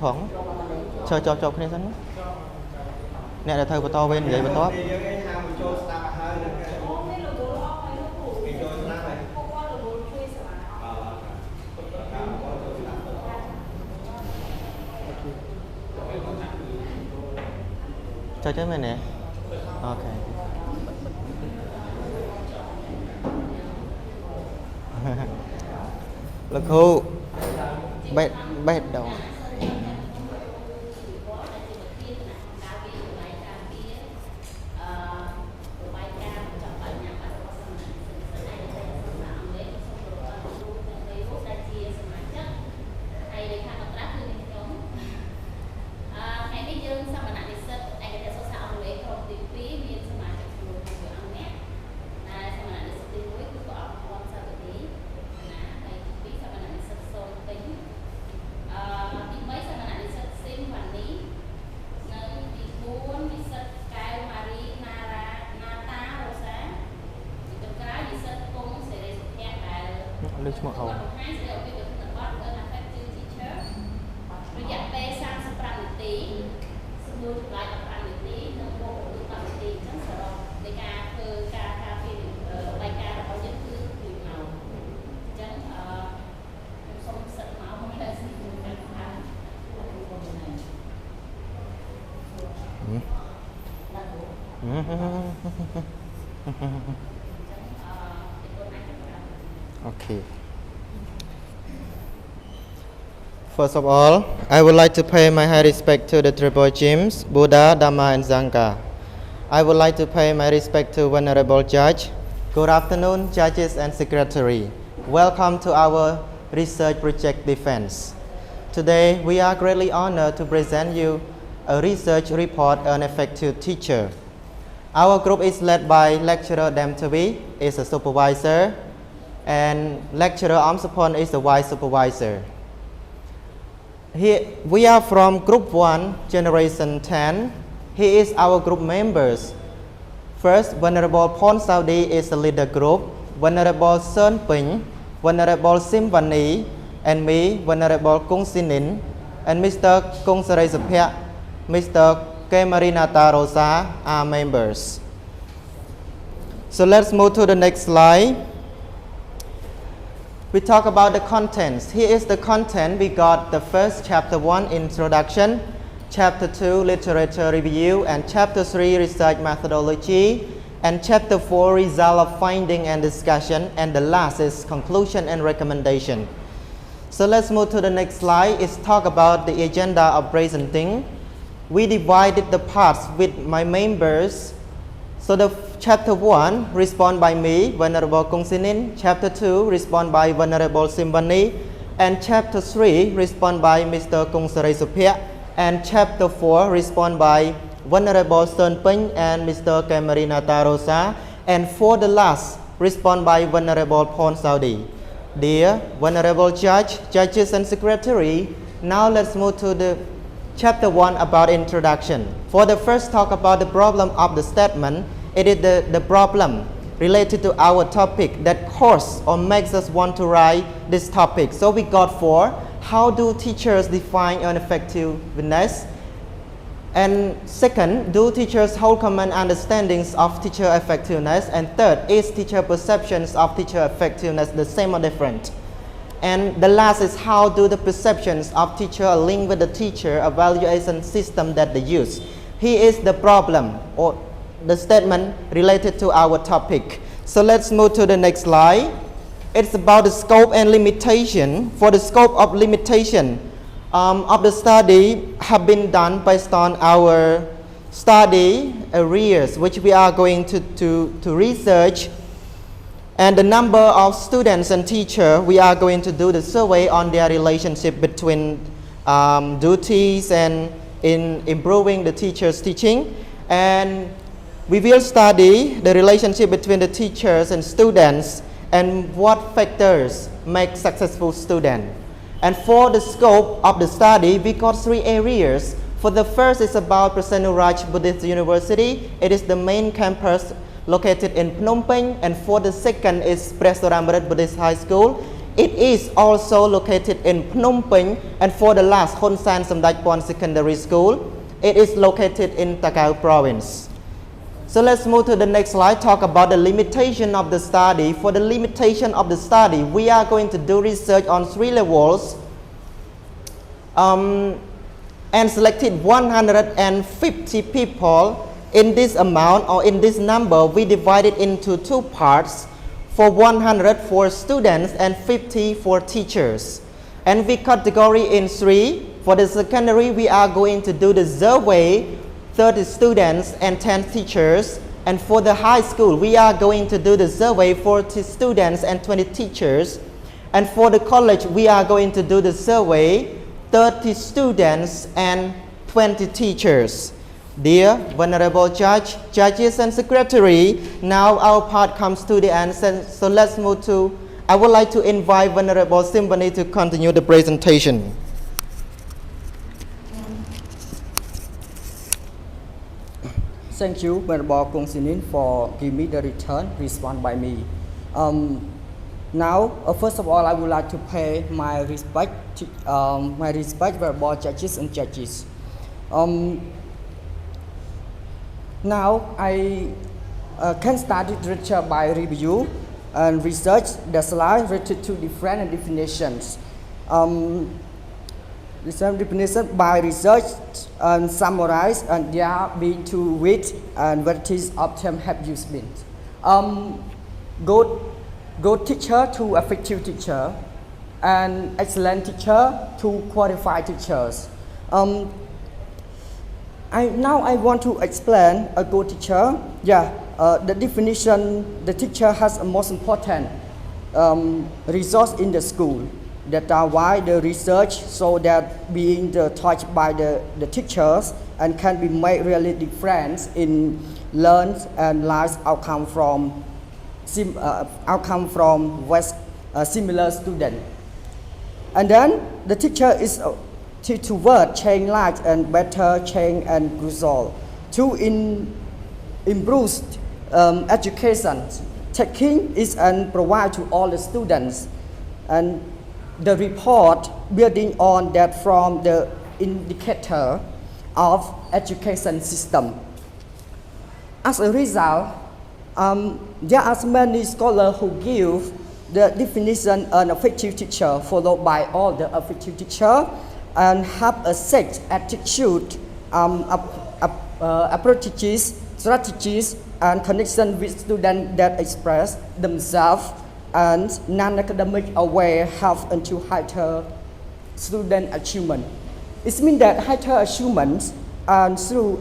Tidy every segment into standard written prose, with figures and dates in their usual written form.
Phỏng chơi cho cái này sẵn nè là thời của to bên vậy mà tốt chơi chơi mày nè ok lực hưu bét bét đầu Lưu một hầu Okay. First of all, I would like to pay my high respect to the triple James, Buddha, Dhamma, and Sangha. I would like to pay my respect to Venerable Judge. Good afternoon, judges and secretary. Welcome to our research project defense. Today, we are greatly honored to present you a research report on effective teacher. Our group is led by lecturer Damtavi, is a supervisor, and lecturer Amsapon is the vice supervisor. Here, we are from group 1, generation 10. He is our group members. First, Venerable Pon Saudi is the leader group, Venerable Sơn Ping, Venerable Simvani, and me, Venerable Kung Sinin, and Mr. Kung Saray Sapya, Mr. Kemarinata Rosa are members. So let's move to the next slide. We talk about the contents. Here is the content. We got the first chapter 1 introduction, chapter 2 literature review, and chapter 3 research methodology, and chapter 4 result of finding and discussion, and the last is conclusion and recommendation. So let's move to the next slide. It's talk about the agenda of presenting. We divided the parts with my members. So the chapter 1 respond by me, Venerable Kung Sinin, chapter 2 respond by Venerable Simvani, and chapter 3 respond by Mr. Kung Saray Supya, and chapter 4 respond by Venerable Sơn Ping and Mr. Kemarinata Rosa, and for the last respond by Venerable Pon Saudi. Dear Venerable Judge, Judges and Secretary, now let's move to the chapter 1 about introduction. For the first talk about the problem of the statement, it is the problem related to our topic that cause or makes us want to write this topic. So we got 4. How do teachers define effectiveness? And second, do teachers hold common understandings of teacher effectiveness? And third, is teacher perceptions of teacher effectiveness the same or different? And the last is how do the perceptions of teacher link with the teacher evaluation system that they use? Here is the problem or the statement related to our topic. So let's move to the next slide. It's about the scope and limitation. For the scope of limitation of the study have been done based on our study areas which we are going to research. And the number of students and teachers, we are going to do the survey on their relationship between duties and in improving the teacher's teaching. And we will study the relationship between the teachers and students and what factors make successful student. And for the scope of the study, we got 3 areas. For the first is about Prasanuraj Buddhist University. It is the main campus located in Phnom Penh. And for the second is Presaramrit Buddhist High School. it is also located in Phnom Penh, and for the last, Hon San Samdech Pon Secondary School, it is located in Takao Province. So let's move to the next slide, talk about the limitation of the study. For the limitation of the study, we are going to do research on 3 levels and selected 150 people. In this amount or in this number, we divided into 2 parts. For 100 for students and 50 for teachers. And we category in 3. For the secondary, we are going to do the survey, 30 students and 10 teachers. And for the high school, we are going to do the survey, 40 students and 20 teachers. And for the college, we are going to do the survey, 30 students and 20 teachers. Dear Venerable Judge, Judges and Secretary, now our part comes to the end, so let's move to, I would like to invite Venerable Symphony to continue the presentation. Thank you, Venerable Kong Sinin, for giving me the return response by me. Now, first of all, I would like to pay my respect to Venerable Judges and Judges. Now I can start the lecture by review and research the slide related to different definitions. Different definitions by research and summarize, and there are been to which and varieties of terms have used been. Good teacher to effective teacher, and excellent teacher to qualified teachers. Now I want to explain a good teacher. The definition, the teacher has a most important resource in the school. That are why the research so that being touched by the teachers and can be made really difference in learn and life outcome from similar student. And then the teacher is to work change life and better change and result to improve education. Taking is and provide to all the students, and the report building on that from the indicator of education system. As a result, there are many scholars who give the definition an effective teacher followed by all the effective teacher and have a set attitude, approaches, strategies, and connection with students that express themselves and non-academic aware have into higher student achievement. It means that higher achievements and through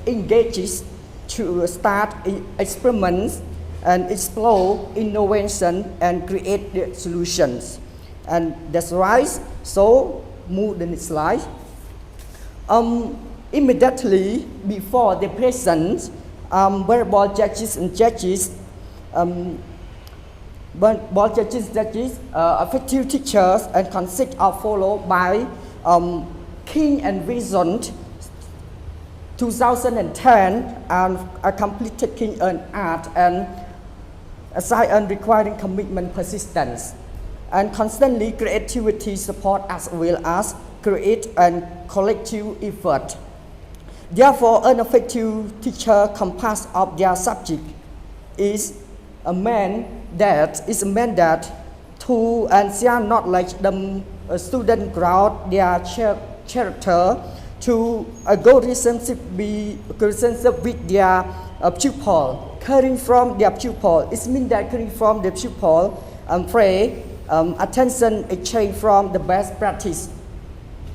engages to start experiments and explore innovation and create the solutions. And that's right. So move the next slide. Immediately before the present, Venerable Judges and Judges, effective teachers and consist of followed by King and Vision 2010 and a complete King and Art and aside and requiring commitment, persistence, and constantly creativity support as well as create and collective effort. Therefore, an effective teacher composed of their subject is a man that to and share knowledge the student grow their character to a good relationship with their pupil, caring from their pupil. It means that caring from the pupil pray attention exchange from the best practice,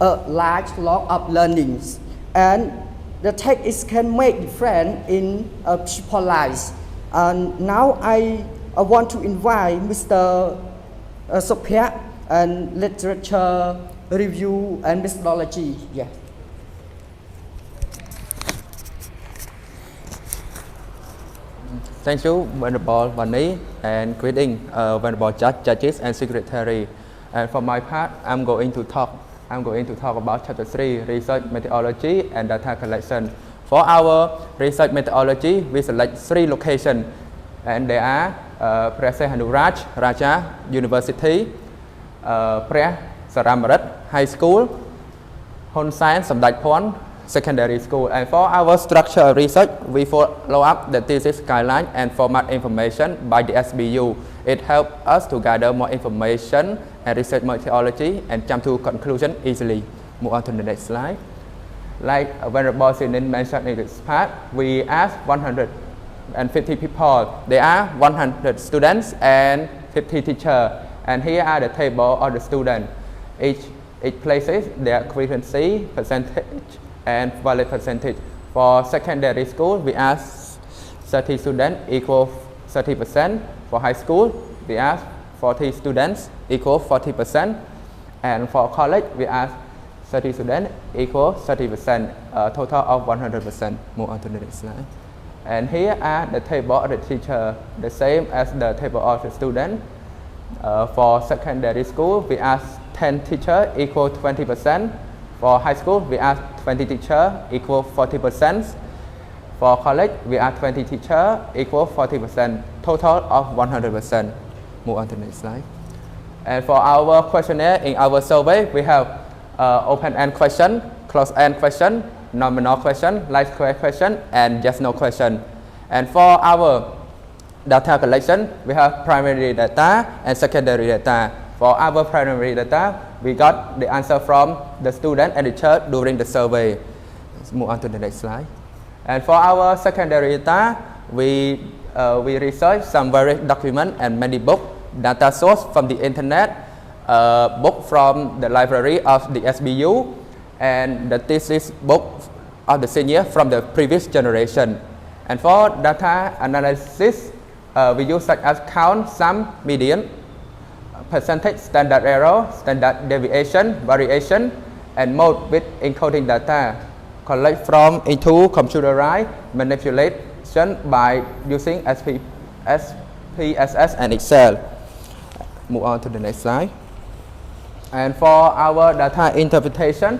a large lot of learnings, and the text can make difference in pupil lives. And now I want to invite Mr. Sophia and literature review and methodology. Yeah. Thank you, Venerable Vani, and greeting, Venerable Judges and Secretary. And for my part, I'm going to talk about Chapter 3, Research Methodology and Data Collection. For our research methodology, we select 3 locations, and they are Praseh Hanuraj Raja University, ព្រះសរាមរិទ្ធ High School ហ៊ុនសែនសម្ដេចភ័ណ្ឌ Secondary School. And for our structure research, we follow up the thesis guideline and format information by the SBU. It helps us to gather more information and research methodology and jump to conclusion easily. Move on to the next slide. Like Venerable Sinin mentioned in this part, we asked 150 people. There are 100 students and 50 teachers. And here are the table of the students. Each places their frequency, percentage, and valid percentage. For secondary school, we ask 30 students equal 30%. For high school, we ask 40 students equal 40%. And for college, we ask 30 students equal 30%, a total of 100%. Move on to the next slide. And here are the table of the teacher, the same as the table of the student. For secondary school, we ask 10 teachers equal 20%. For high school, we ask 20 teachers equal 40%. For college, we ask 20 teachers equal 40%, total of 100%. Move on to the next slide. And for our questionnaire in our survey, we have open-end question, closed-end question, nominal question, light square question, and yes/no question. And for our data collection, we have primary data and secondary data. For our primary data, we got the answer from the student and teacher during the survey. Let's move on to the next slide. And for our secondary data, we researched some various documents and many books, data source from the internet, book from the library of the SBU, and the thesis book of the senior from the previous generation. And for data analysis, we use such as count, sum, median, percentage, standard error, standard deviation, variation, and mode with encoding data. Collect from into computerized manipulation by using SPSS and Excel. Move on to the next slide. And for our data interpretation,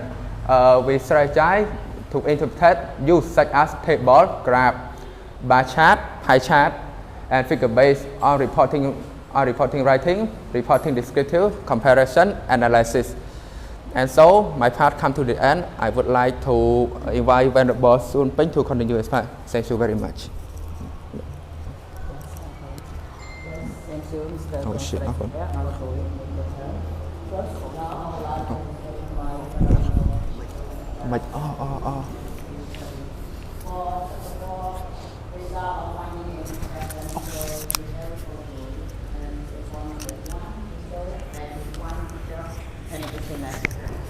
we strategize to interpret use such as table, graph, bar chart, pie chart, and figure based on reporting writing, reporting descriptive, comparison, analysis. And so my part come to the end. I would like to invite Venerable Sun Ping to continue his part. Thank you very much. Thank you, Mr. Oh shit, okay.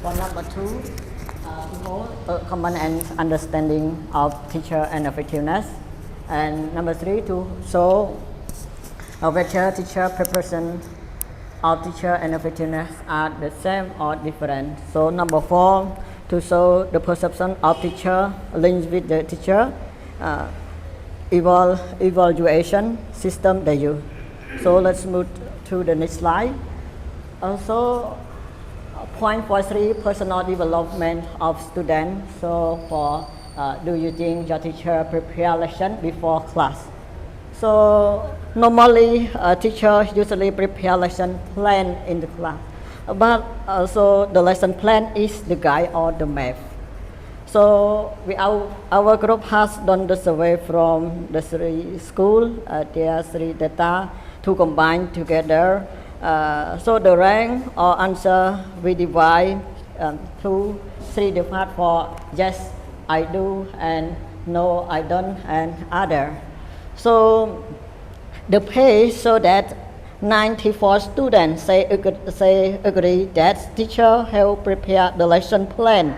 For number 2, promote a common and understanding of teacher and effectiveness. And number 3, to show whether teacher preparation of teacher and effectiveness are the same or different. So number 4, to show the perception of teacher linked with the teacher evaluation system they use. So let's move to the next slide. Also, point 3, personal development of students. So for do you think your teacher prepare lesson before class? So normally teacher usually prepare lesson plan in the class, but also the lesson plan is the guide or the map. So our group has done the survey from the 3 school, their 3 data to combine together. So the rank or answer we divide to 3 different for yes, I do, and no, I don't, and other. So the page so that 94 students say agree that teacher help prepare the lesson plan,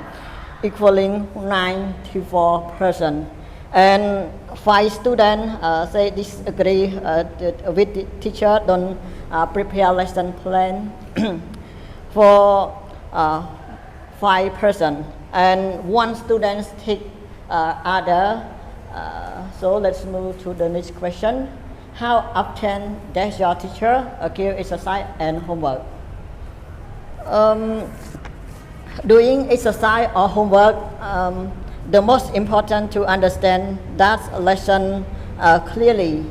equaling 94%. And 5 students say disagree with the teacher don't prepare lesson plan for 5%. And 1 student take other. So let's move to the next question. How often does your teacher give exercise and homework? Doing exercise or homework, the most important to understand that lesson clearly.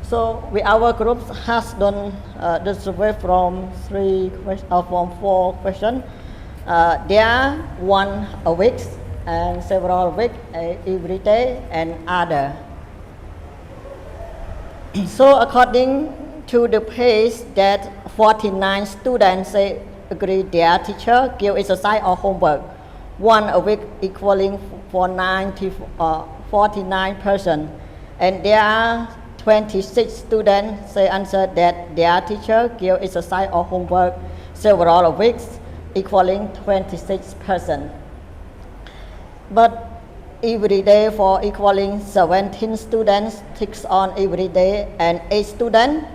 So our group has done the survey from from 4 questions. There are 1 a week and several week every day and other. So according to the page that 49 students say agree their teacher give exercise or homework 1 a week equaling for 49%, and there are 26 students say answer that their teacher give exercise or homework several weeks equaling 26%. But every day for equaling 17 students takes on every day, and 8 students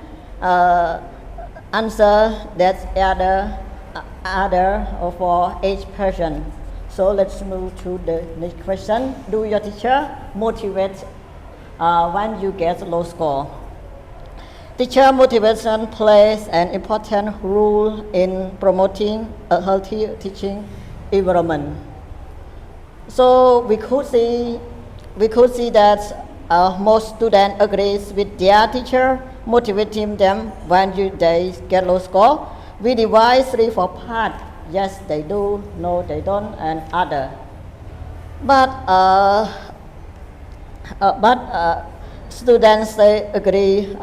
answer that other for each person. So let's move to the next question. Do your teacher motivate when you get low score? Teacher motivation plays an important role in promoting a healthy teaching environment. So we could see that most students agrees with their teacher, motivating them when they get low score. We divide 3 for part. Yes, they do. No, they don't, and other. But students agree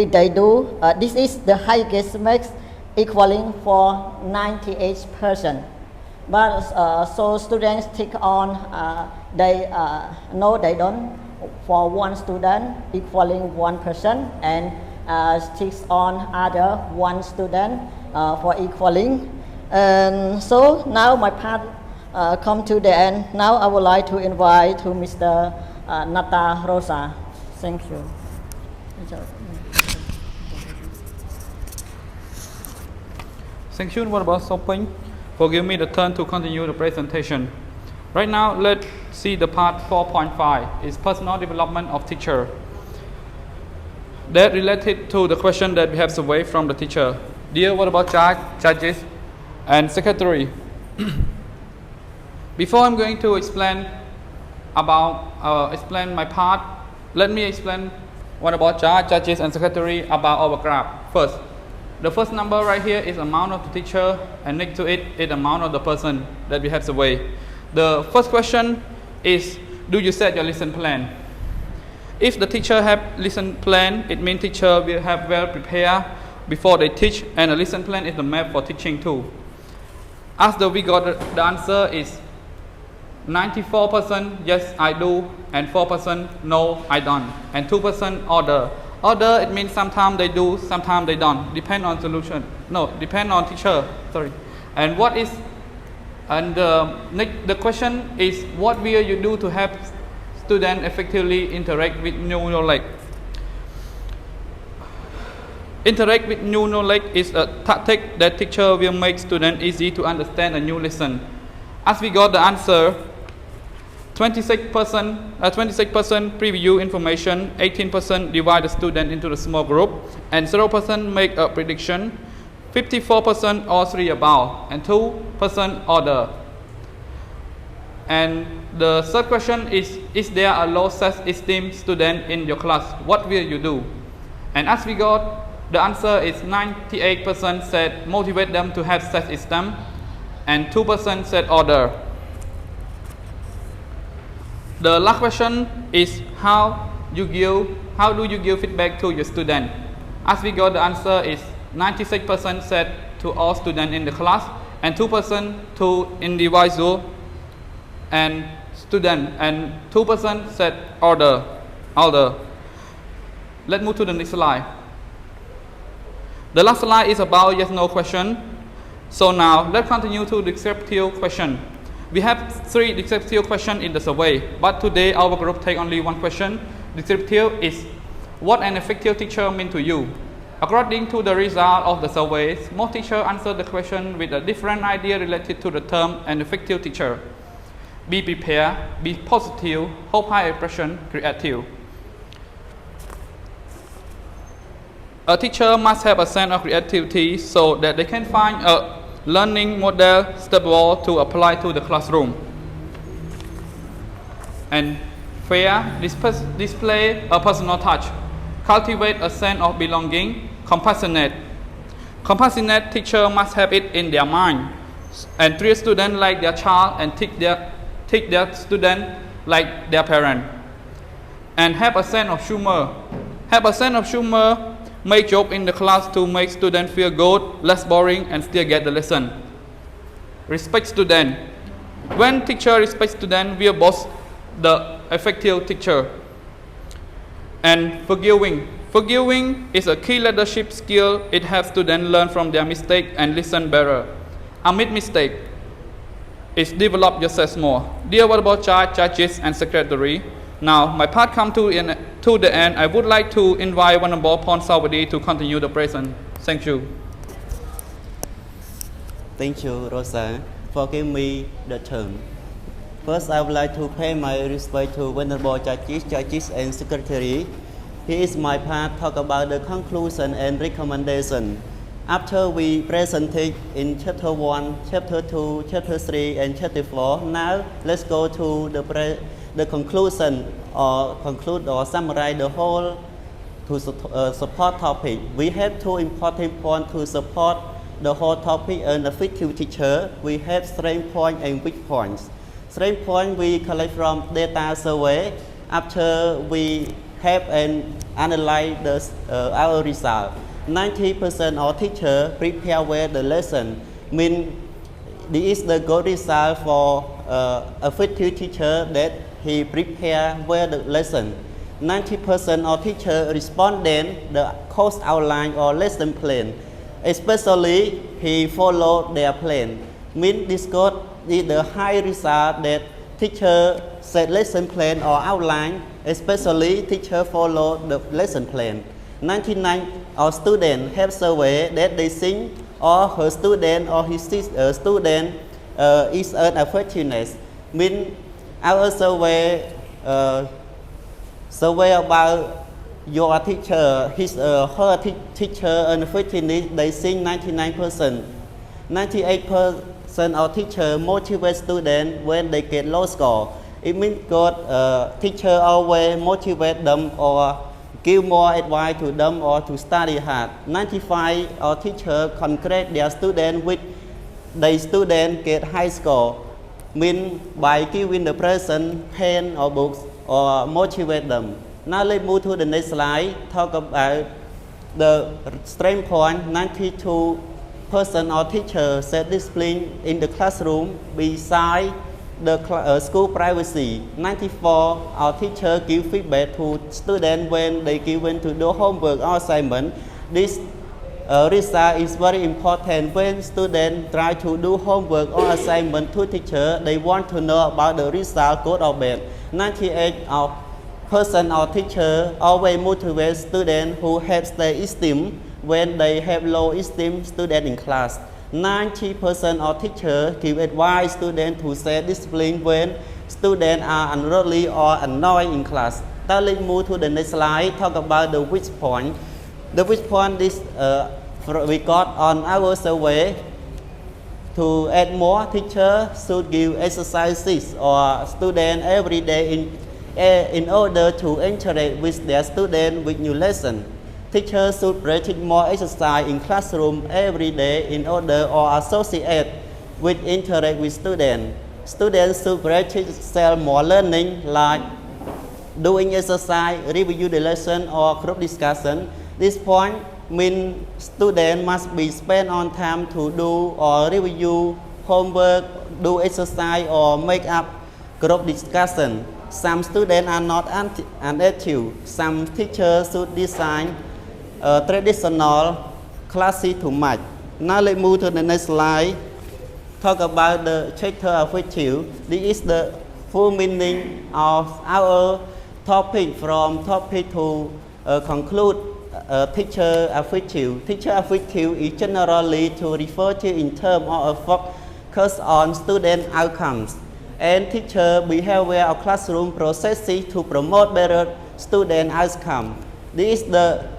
they do. This is the highest marks equaling for 98%. But so students take on no, they don't, for 1 student equaling 1%, and takes on other 1 student for equaling. And so now my part come to the end. Now I would like to invite to Mr. Nata Rosa. Thank you. Thank you, what about Soping, for giving me the turn to continue the presentation. Right now, let's see the part 4.5 is personal development of teacher. That related to the question that we have surveyed from the teacher. Dear, what about judges and secretary? Before I'm going to explain my part, let me explain what about judges and secretary about our graph. First, the first number right here is amount of the teacher, and next to it is amount of the person that we have surveyed. The first question is, do you set your lesson plan? If the teacher have lesson plan, it means teacher will have well prepared before they teach, and a lesson plan is the map for teaching too. After we got the answer is 94% yes I do, and 4% no I don't, and 2% order. Order, it means sometimes they do, sometimes they don't. Depend on solution. No, depend on teacher. Sorry. And what is, and the question is, what will you do to help students effectively interact with new knowledge? Interact with new knowledge is a tactic that teacher will make students easy to understand a new lesson. As we got the answer, 26% preview information, 18% divide the student into the small group, and 0% make a prediction, 54% all 3 above, and 2% order. And the third question is there a low self-esteem student in your class? What will you do? And as we got, the answer is 98% said motivate them to have self-esteem, and 2% said order. The last question is how do you give feedback to your student? As we got, the answer is 96% said to all students in the class, and 2% to individual and student, and 2% said order. Let's move to the next slide. The last slide is about yes/no question. So now let's continue to the descriptive question. We have 3 descriptive questions in the survey, but today our group take only 1 question. Descriptive is what an effective teacher means to you. According to the result of the surveys, most teachers answer the question with a different idea related to the term an effective teacher. Be prepared, be positive, hope high impression, creative. A teacher must have a sense of creativity so that they can find a learning model stable to apply to the classroom. And fair, display a personal touch, cultivate a sense of belonging, compassionate. Compassionate teacher must have it in their mind and treat students like their child and teach their student like their parent. And have a sense of humor. Have a sense of humor, make joke in the class to make students feel good, less boring, and still get the lesson. Respect student. When teacher respects student, we are both the effective teacher. And forgiving. Forgiving is a key leadership skill. It helps students learn from their mistake and listen better. Amid mistake, is develop yourself more. Dear Wonderful Child, judges, and secretary, now my part come to the end. I would like to invite Wonderful Pon Sawadi to continue the present. Thank you. Thank you, Rosa, for giving me the turn. First, I would like to pay my respect to Venerable judges and secretary. Here is my part, talk about the conclusion and recommendation. After we presented in chapter 1, chapter 2, chapter 3, and chapter 4, now let's go to the conclusion or conclude or summarize the whole to support topic. We have two important points to support the whole topic and effective teacher. We have strength point and weak points. Strength point we collect from data survey. After we have and analyze our result. 90% of teacher prepare well the lesson. Mean this is the good result for effective teacher that he prepare well the lesson. 90% of teacher respond then the course outline or lesson plan. Especially he follow their plan. Mean this code is the high result that teacher set lesson plan or outline. Especially teacher follow the lesson plan. 99 of students have survey that they think or her student or his student is an effectiveness. Mean our survey about your teacher, his her teacher and effectiveness, they think 99%. 98% of teacher motivate students when they get low score. It means God teacher always motivate them or give more advice to them or to study hard. 95 of teacher congratulate their student with the student get high score. Mean by giving the present pen or books or motivate them. Now let's move to the next slide. Talk about the strength point. 92% of teachers set discipline in the classroom beside the school privacy. 94 our teacher give feedback to students when they given to do homework or assignment. This result is very important when students try to do homework or assignment to teacher. They want to know about the result, good or bad. 98% of teacher always motivate students who have stay esteem when they have low esteem student in class. 90% of teachers give advice students to set discipline when students are unruly or annoyed in class. Now let's move to the next slide. Talk about the weak point. The weak point is we got on our survey. To add more, teachers should give exercises or students every day in order to interact with their students with new lesson. Teachers should practice more exercise in classroom every day in order or associate with interact with students. Students should practice self-more learning like doing exercise, review the lesson or group discussion. This point means students must be spent on time to do or review homework, do exercise or make up group discussion. Some students are not active. Some teachers should design traditional classes too much. Now let's move to the next slide. Talk about the chapter of effective. This is the full meaning of our topic from topic to conclude teacher effective. Teacher effective is generally to refer to in terms of focus on student outcomes and teacher behavior of classroom processes to promote better student outcome. This is the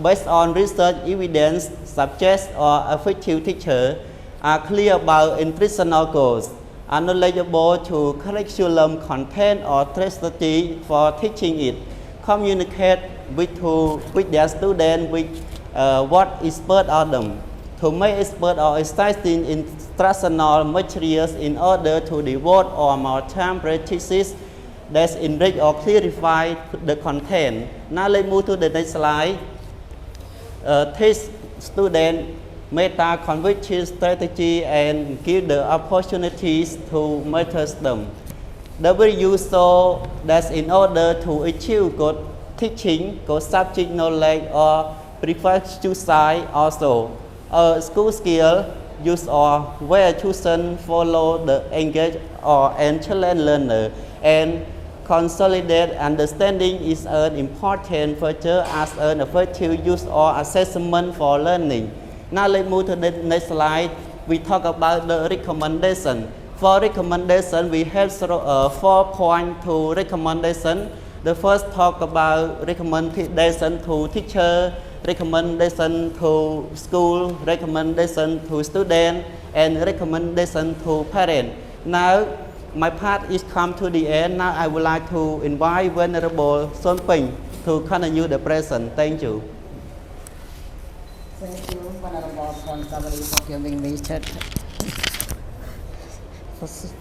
based on research evidence, subjects or effective teacher are clear about instructional goals. are knowledgeable to curriculum content or strategy for teaching it, communicate with their students with what is expert on them, to make expert or exciting instructional materials in order to devote or more time practices that enrich or clarify the content. Now let's move to the next slide. Teach students meta conviction strategy and give the opportunities to master them. W so that in order to achieve good teaching, good subject knowledge or prefer to side also. School skill use or where chosen follow the engage or and challenge learner and consolidate understanding is an important feature as an effective use or assessment for learning. Now let's move to the next slide. We talk about the recommendation. For recommendation, we have 4 points to recommendation. The first talk about recommendation to teacher, recommendation to school, recommendation to student, and recommendation to parent. Now, my part is come to the end. Now, I would like to invite Venerable Son Ping to continue the present. Thank you. Thank you, Venerable Somebody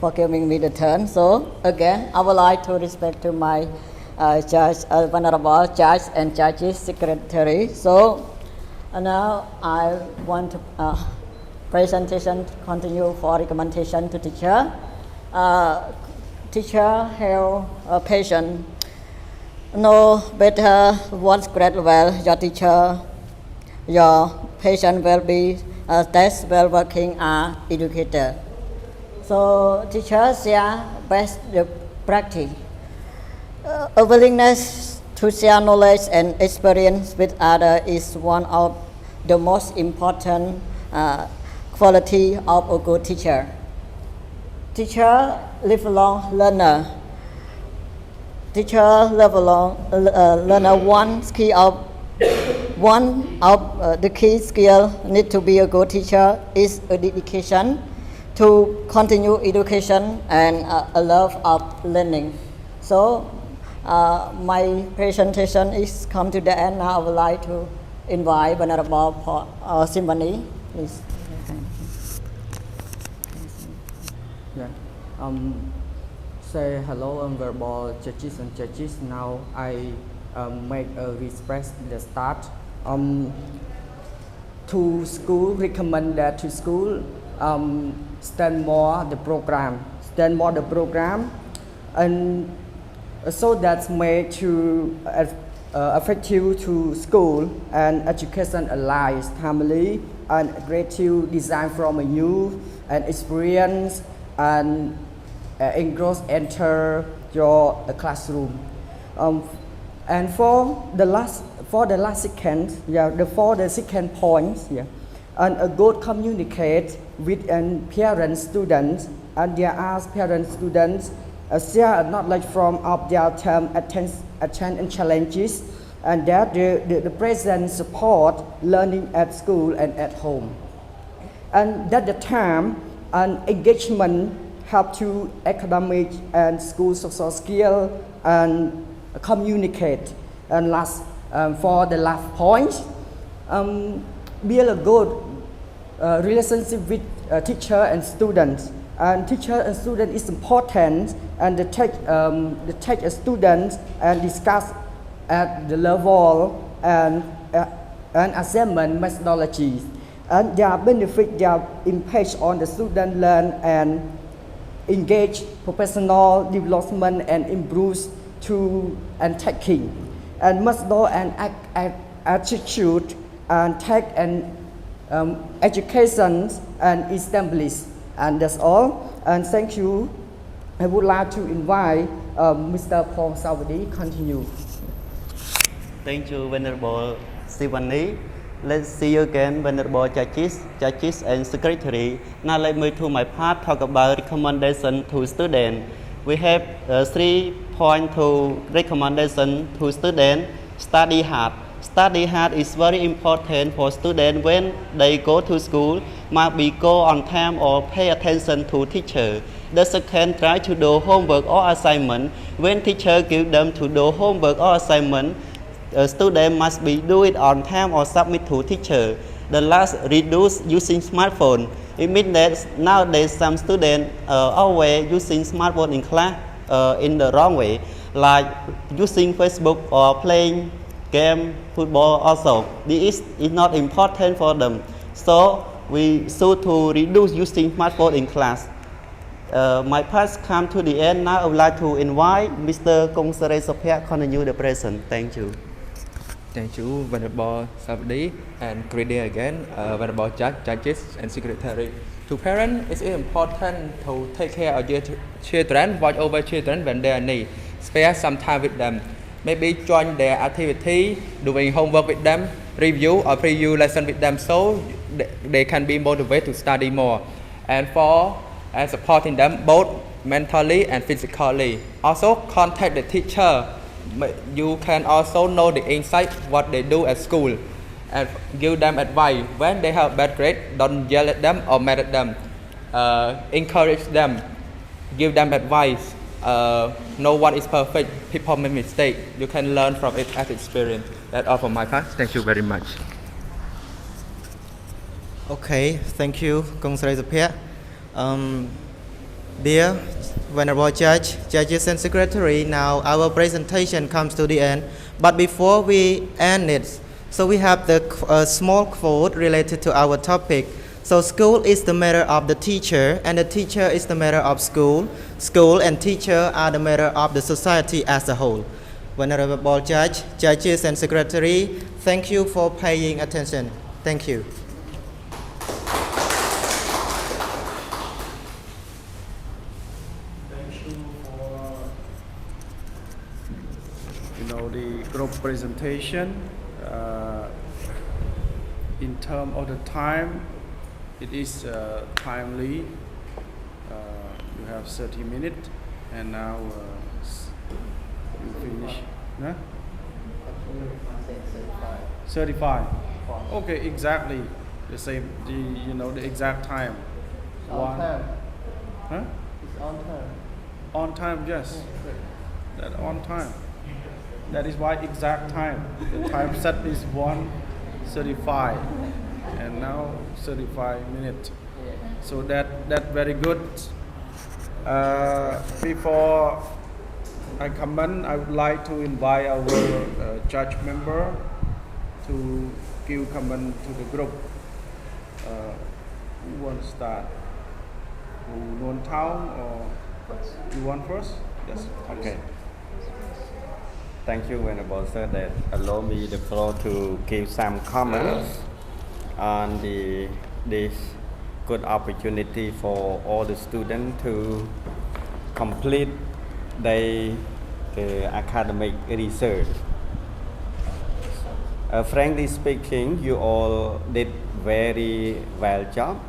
for giving me the turn. So again, I would like to respect to my judge, Venerable Judge and Judge's Secretary. So now I want to presentation continue for recommendation to teacher. Teacher help patient know better what's great well your teacher. Your patient will be test well working educator. So teachers share best practice. A willingness to share knowledge and experience with others is one of the most important quality of a good teacher. Teacher lifelong learner. Teacher lifelong learner one of the key skill need to be a good teacher is a dedication to continue education and a love of learning. So my presentation is come to the end. Now I would like to invite Venerable Symphony, please. Yeah. Say hello, Venerable judges and judges. Now I make a request at the start. To school, recommend that to school stand more the program, and so that's made to effective to school and education allies family and creative design from a youth and experience and engross enter your classroom. And for the last second, the second point, and a good communicate with parent students, and they ask parent students share knowledge from of their term attention and challenges, and that the present support learning at school and at home, and that the time and engagement help to academic and school social skill and communicate. And last, for the last point, build a good relationship with teacher and students. And teacher and student is important, and they take a student and discuss at the level and assessment methodologies. And their benefit, their impact on the student learn and engage professional development and improves to and taking and must know and attitude and take and education and establish. And that's all. And thank you. I would like to invite Mr. Paul Savadi continue. Thank you, Venerable Sivani. Let's see you again, Venerable judges and secretary. Now let me to my part talk about recommendation to students. We have 3 points to recommendation to students. Study hard. Study hard is very important for students when they go to school, must be go on time or pay attention to teacher. The second, try to do homework or assignment. When teacher give them to do homework or assignment, student must be do it on time or submit to teacher. The last, reduce using smartphone. It means that nowadays some students always using smartphone in class in the wrong way, like using Facebook or playing game, football also. This is not important for them. So we should to reduce using smartphone in class. My class come to the end. Now I would like to invite Mr. Kongsaray Sopia continue the present. Thank you. Thank you, Venerable Sabdi, and great day again, Venerable Judges and Secretary. To parents, it's important to take care of your children, watch over children when they are need. Spare some time with them. Maybe join their activity, doing homework with them, review or preview lesson with them so they can be motivated to study more. And supporting them both mentally and physically. Also contact the teacher. You can also know the insight what they do at school and give them advice. When they have bad grade, don't yell at them or mad at them. Encourage them, give them advice. No one is perfect. People make mistakes. You can learn from it as experience. That's all from my part. Thank you very much. Okay, thank you, Kongsaray Sopia. Dear Venerable Judge, Judges and Secretary, now our presentation comes to the end. But before we end it, so we have the small quote related to our topic. So school is the matter of the teacher, and the teacher is the matter of school. School and teacher are the matter of the society as a whole. Venerable Judge, Judges and Secretary, thank you for paying attention. Thank you. The group presentation. In terms of the time, it is timely. You have 30 minutes, and now you finish. Huh? 35. Okay, exactly the same. The exact time. On time. Huh? It's on time. On time, yes. That on time. That is why exact time. The time set is 1:35, and now 35 minutes. So that very good. Before I comment, I would like to invite our judge member to give comment to the group. Who want to start? Who want town or you want first? Yes. Okay. Thank you, Venerable Sir, that allow me the floor to give some comments on this good opportunity for all the students to complete the academic research. Frankly speaking, you all did very well job.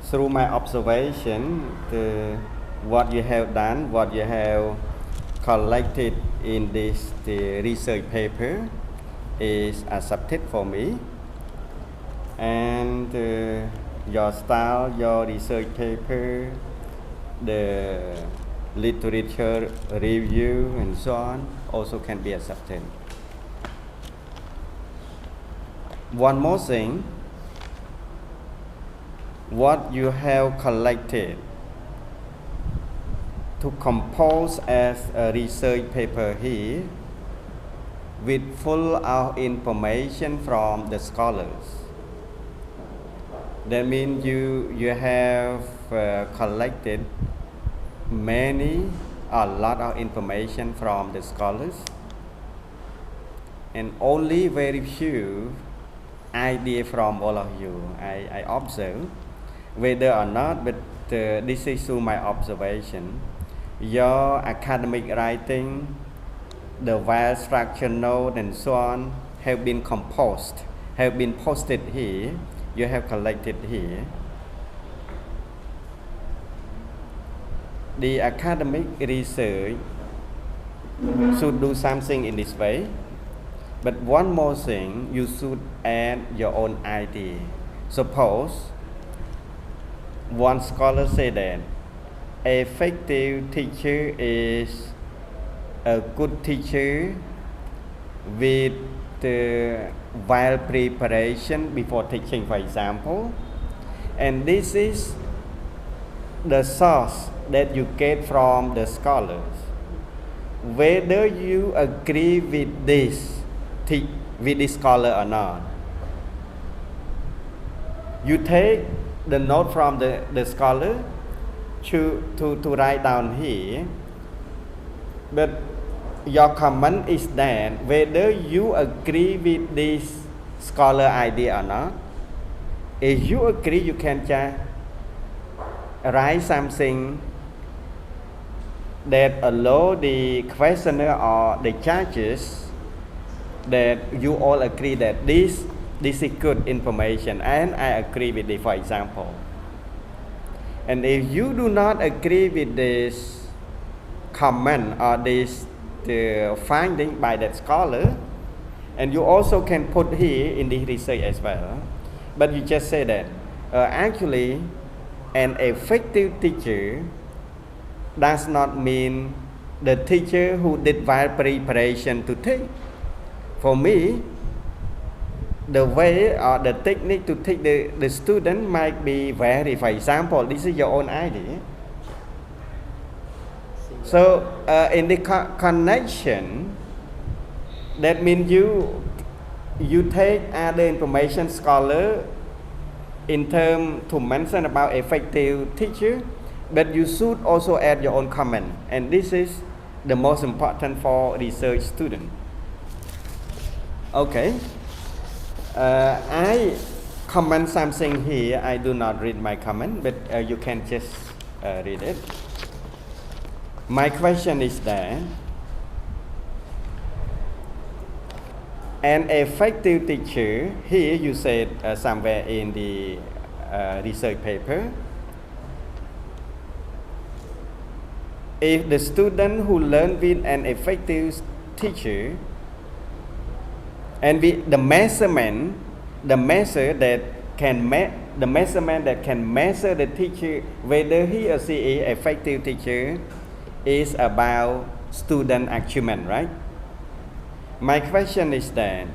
Through my observation, what you have done, what you have collected in the research paper is accepted for me, and your style, your research paper, the literature review and so on also can be accepted. One more thing, what you have collected to compose as a research paper here with full of information from the scholars. That means you have collected a lot of information from the scholars, and only very few ideas from all of you. I observe, whether or not, but this is through my observation. Your academic writing, the well-structured note and so on have been composed, have been posted here, you have collected here. The academic research should do something in this way. But one more thing, you should add your own idea. Suppose one scholar said that a effective teacher is a good teacher with while preparation before teaching, for example, and this is the source that you get from the scholars. Whether you agree with this scholar or not, you take the note from the scholar to write down here, but your comment is that whether you agree with this scholar idea or not. If you agree, you can just write something that allow the questioner or the judges that you all agree that this is good information, and I agree with it, for example. And if you do not agree with this comment or this the finding by that scholar, and you also can put here in the research as well, but you just say that actually an effective teacher does not mean the teacher who did while preparation to teach. For me, the way or the technique to teach the student might be vary. For example, this is your own idea. So in the connection, that means you take other information scholar in terms to mention about effective teacher, but you should also add your own comment, and this is the most important for research student. Okay, I comment something here. I do not read my comment, but you can just read it. My question is that an effective teacher, here you said somewhere in the research paper, if the student who learn with an effective teacher, and the measurement that can measure the teacher whether he or she is effective teacher is about student achievement, right? My question is that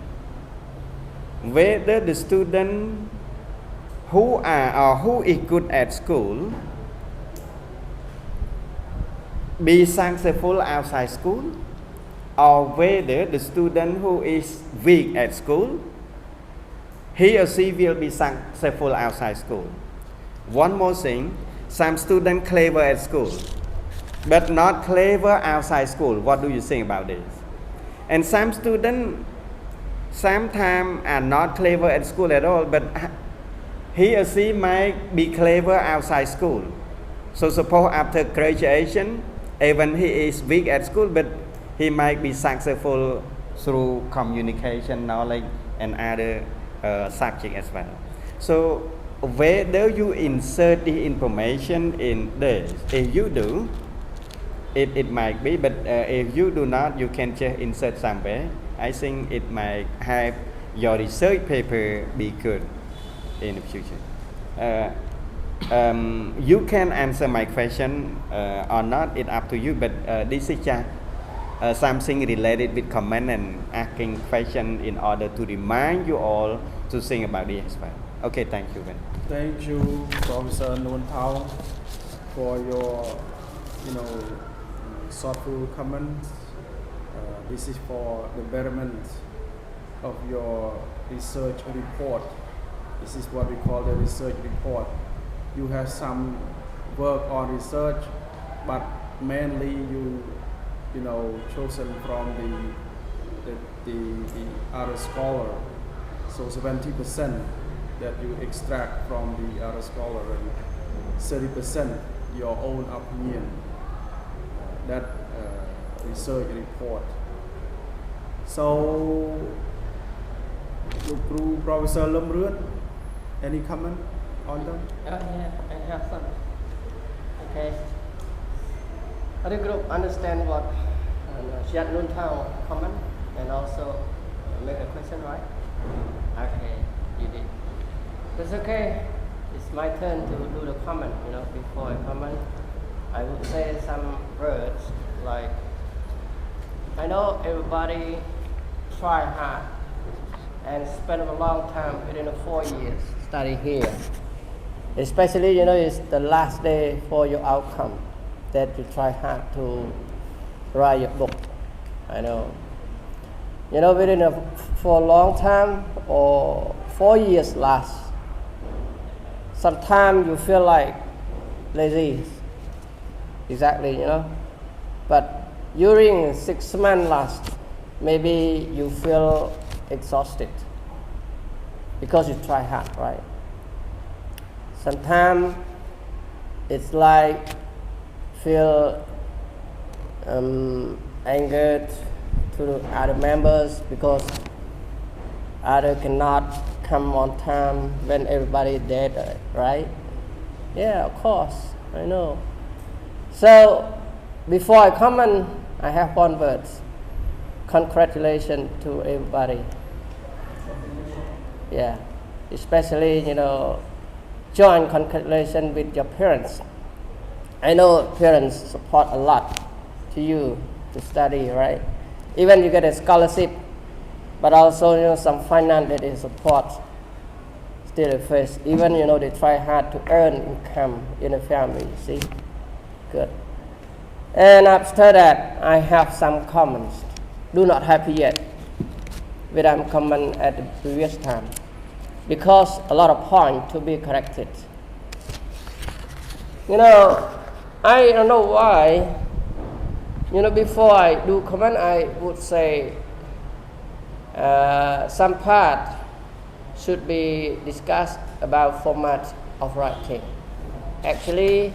whether the student who is good at school be successful outside school, or whether the student who is weak at school, he or she will be successful outside school. One more thing, some student clever at school, but not clever outside school. What do you think about this? And some students sometimes are not clever at school at all, but he or she might be clever outside school. So suppose after graduation, even he is weak at school, but he might be successful through communication, knowledge, and other subject as well. So whether you insert the information in this, if you do, it might be, but if you do not, you can just insert somewhere. I think it might have your research paper be good in the future. You can answer my question or not, it's up to you, but this is just something related with comment and asking question in order to remind you all to think about it as well. Okay, thank you. Thank you, Professor Nguyen Thao, for your thoughtful comments. This is for the betterment of your research report. This is what we call the research report. You have some work on research, but mainly you chosen from the other scholar. So 70% that you extract from the other scholar, and 30% your own opinion. That research report. So, Professor Lâm Rươn, any comment on them? Yeah, I have some. Okay. Other group understand what Nguyen Thao comment, and also make a question, right? Okay, you did. It's okay. It's my turn to do the comment. Before I comment, I would say some words like, I know everybody try hard and spend a long time within the 4 years study here. Especially, it's the last day for your outcome that you try hard to write your book. I know. For a long time or 4 years last, sometimes you feel like lazy. Exactly, But during 6 months last, maybe you feel exhausted because you try hard, right? Sometimes it's like feel angered to the other members because other cannot come on time when everybody is dead, right? Yeah, of course, I know. So before I comment, I have one word. Congratulations to everybody. Yeah, especially, join congratulations with your parents. I know parents support a lot to you to study, right? Even you get a scholarship, but also, some finance that they support still at first. Even, they try hard to earn income in the family, see? Good. And after that, I have some comments. Do not happy yet with I'm comment at the previous time, because a lot of points to be corrected. I don't know why, before I do comment, I would say some part should be discussed about format of writing. Actually,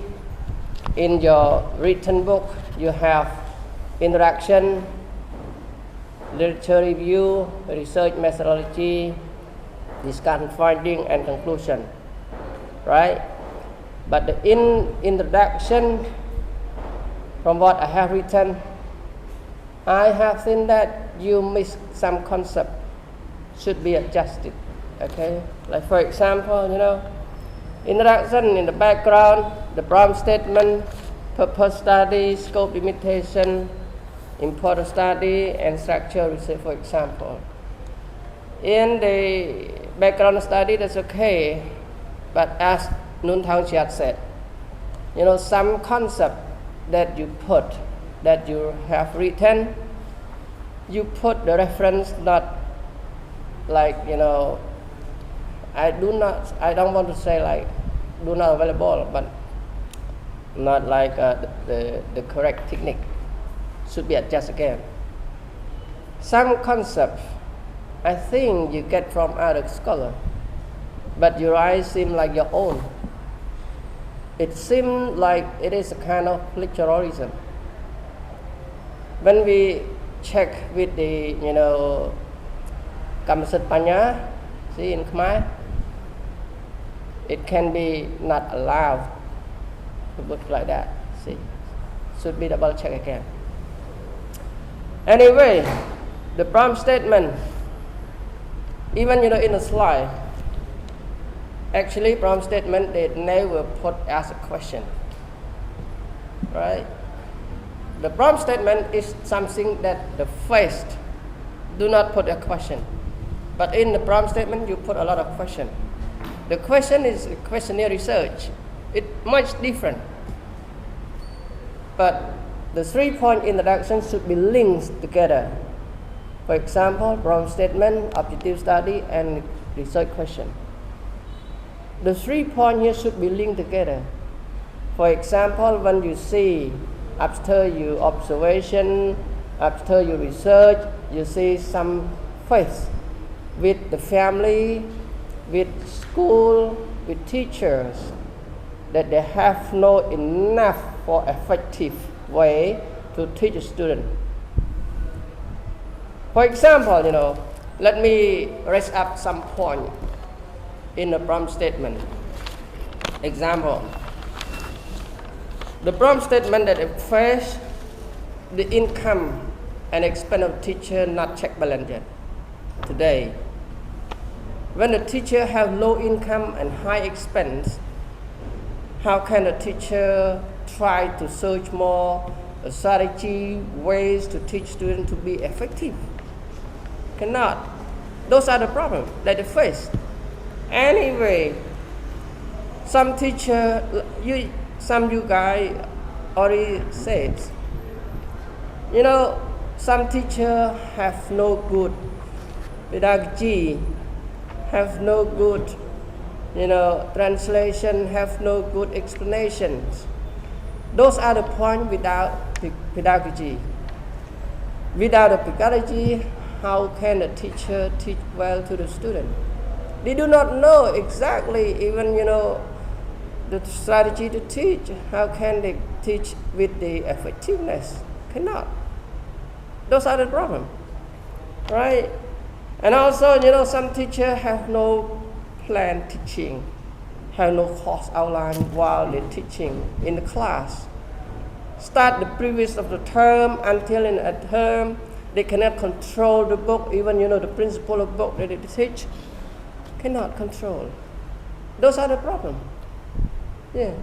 in your written book, you have introduction, literature review, research methodology, discussion finding, and conclusion, right? But the introduction, from what I have written, I have seen that you miss some concept, should be adjusted, okay? Like for example, introduction in the background, the problem statement, purpose study, scope limitation, important study, and structure research, for example. In the background study, that's okay, but as Nun Thang Chiat said, some concept that you put, that you have written, you put the reference not like, I don't want to say like do not available, but not like the correct technique. Should be adjusted again. Some concept, I think you get from other scholar, but your eyes seem like your own. It seems like it is a kind of plagiarism. When we check with the, Kamsat Panya, see in Khmer, it can be not allowed to put like that. See, should be double check again. Anyway, the problem statement, even in the slide, actually problem statement they never put as a question, right? The problem statement is something that the first do not put a question, but in the problem statement you put a lot of question. The question is questionnaire research. It's much different, but the 3-point introduction should be linked together. For example, problem statement, objective study, and research question. The 3 points here should be linked together. For example, when you see after your observation, after your research, you see some face with the family, with school, with teachers, that they have not enough for effective way to teach a student. For example, let me raise up some point in the problem statement. Example, the problem statement that it first, the income and expense of teacher not check balance yet. today. When the teacher have low income and high expense, how can a teacher try to search more strategy, ways to teach students to be effective? Cannot. Those are the problems that they face. Anyway, some teacher, you guys already said, some teacher have no good pedagogy, have no good, translation, have no good explanations. Those are the points without pedagogy. Without the pedagogy, how can a teacher teach well to the student? They do not know exactly even, the strategy to teach. How can they teach with the effectiveness? Cannot. Those are the problems, right? And also, some teachers have no plan teaching, have no course outline while they're teaching in the class. Start the previous of the term until in a term, they cannot control the book, even, the principle of book that they teach, cannot control. Those are the problems. Yeah.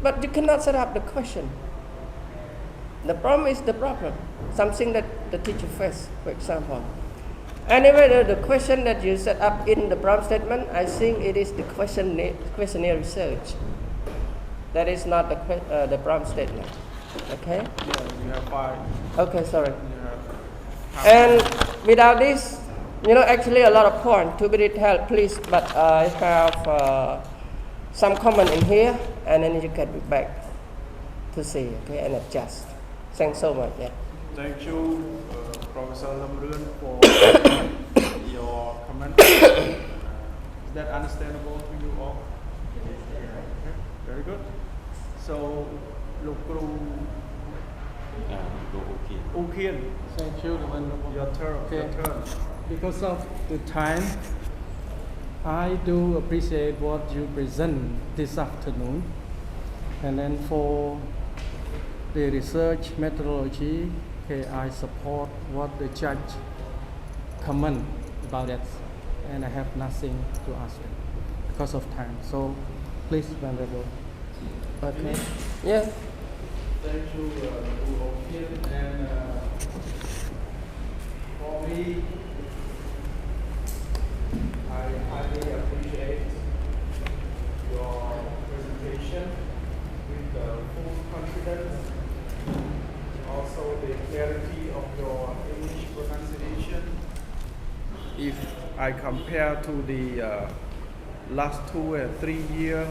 But you cannot set up the question. The problem is the problem, something that the teacher faces, for example. Anyway, the question that you set up in the problem statement, I think it is the questionnaire research. That is not the problem statement. Okay? Yeah, you have 5. Okay, sorry. You have And without this, actually a lot of points to be detailed, please, but I have some comment in here, and then you get back to see, okay, and adjust. Thanks so much. Yeah. Thank you, Professor Lamrun, for your comment. Is that understandable to you all? Okay, very good. So, Lokru Ukian, Thank you, your turn. Okay. Your turn. Because of the time, I do appreciate what you present this afternoon. And then for the research methodology, okay, I support what the judge comment about that. And I have nothing to ask him because of time. So please, Venerable. Okay. Yeah. Thank you, Ukian. And for me, I highly appreciate your presentation with full confidence, also the clarity of your English pronunciation. If I compare to the last 2 and 3 year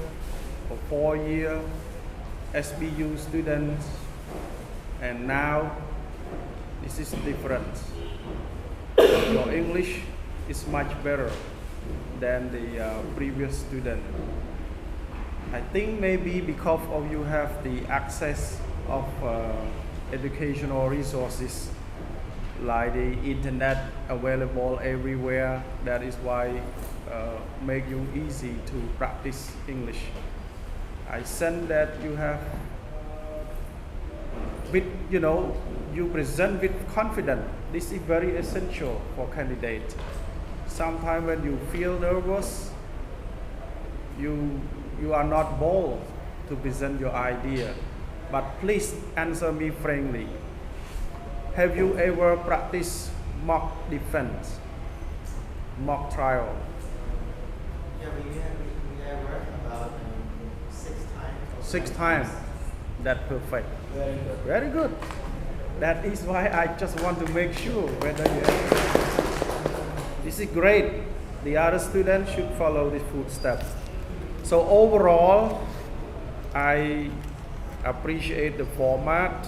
or 4 year SBU students, and now this is different. Your English is much better than the previous student. I think maybe because of you have the access of educational resources like the internet available everywhere. That is why make you easy to practice English. I sense that you have with you present with confidence. This is very essential for candidate. Sometimes when you feel nervous, you are not bold to present your idea. But please answer me frankly. Have you ever practiced mock defense, mock trial? Yeah, we have worked about 6 times. 6 times. That's perfect. Very good. That is why I just want to make sure whether you have. This is great. The other students should follow these footsteps. So overall, I appreciate the format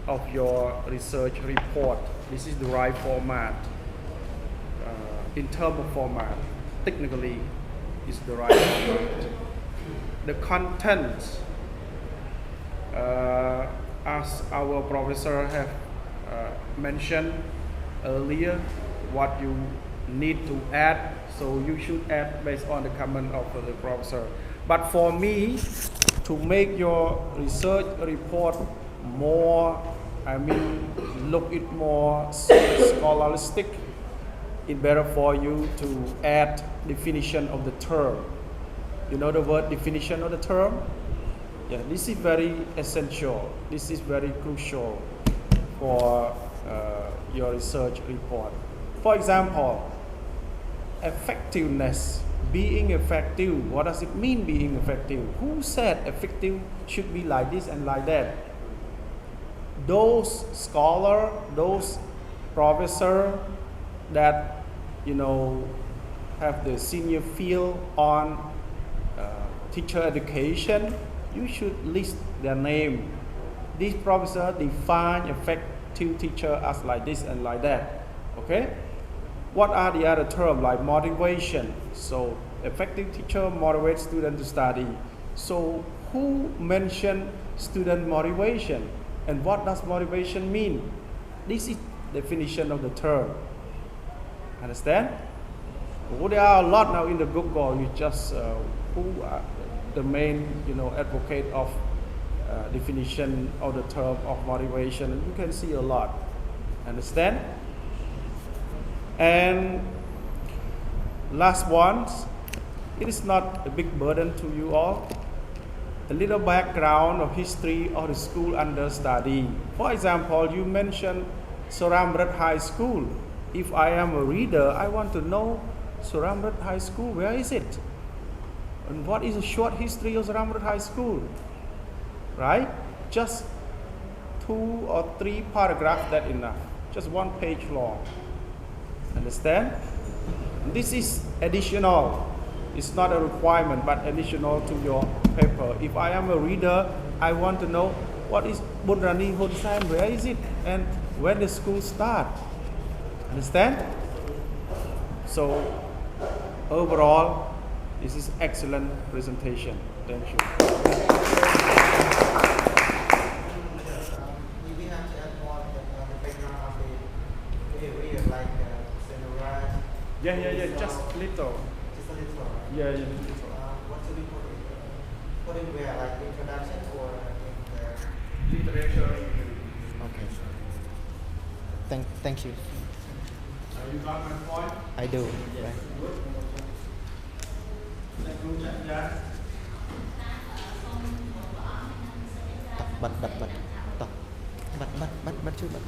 of your research report. This is the right format. In terms of format, technically, is the right format. The content, as our professor have mentioned earlier, what you need to add, so you should add based on the comment of the professor. But for me, to make your research report more, look it more scholastic, it's better for you to add definition of the term. You know the word definition of the term? Yeah, this is very essential. This is very crucial for your research report. For example, effectiveness, being effective. What does it mean being effective? Who said effective should be like this and like that? Those scholars, those professors that have the senior field on teacher education, you should list their name. This professor define effective teacher as like this and like that. Okay? What are the other terms like motivation? So effective teacher motivates students to study. So who mentioned student motivation? And what does motivation mean? This is definition of the term. Understand? Well, there are a lot now in the Google. You just who are the main advocate of definition of the term of motivation, and you can see a lot. Understand? And last one, it is not a big burden to you all. A little background of history of the school under study. For example, you mentioned Soramrat High School. If I am a reader, I want to know Soramrat High School, where is it? And what is a short history of Soramrat High School? Right? Just 2 or 3 paragraphs, that enough. Just 1 page long. Understand? This is additional. It's not a requirement, but additional to your paper. If I am a reader, I want to know what is Bunrani Hunsan, where is it, and when the school start. Understand? So overall, this is excellent presentation. Thank you. We have to add more on the background of the area, like Senora. Yeah, just little. Just a little. Yeah. What should we put in where, like introduction or in the literature? Okay. Thank you. You got my point? I do. Right. Bật chưa bật.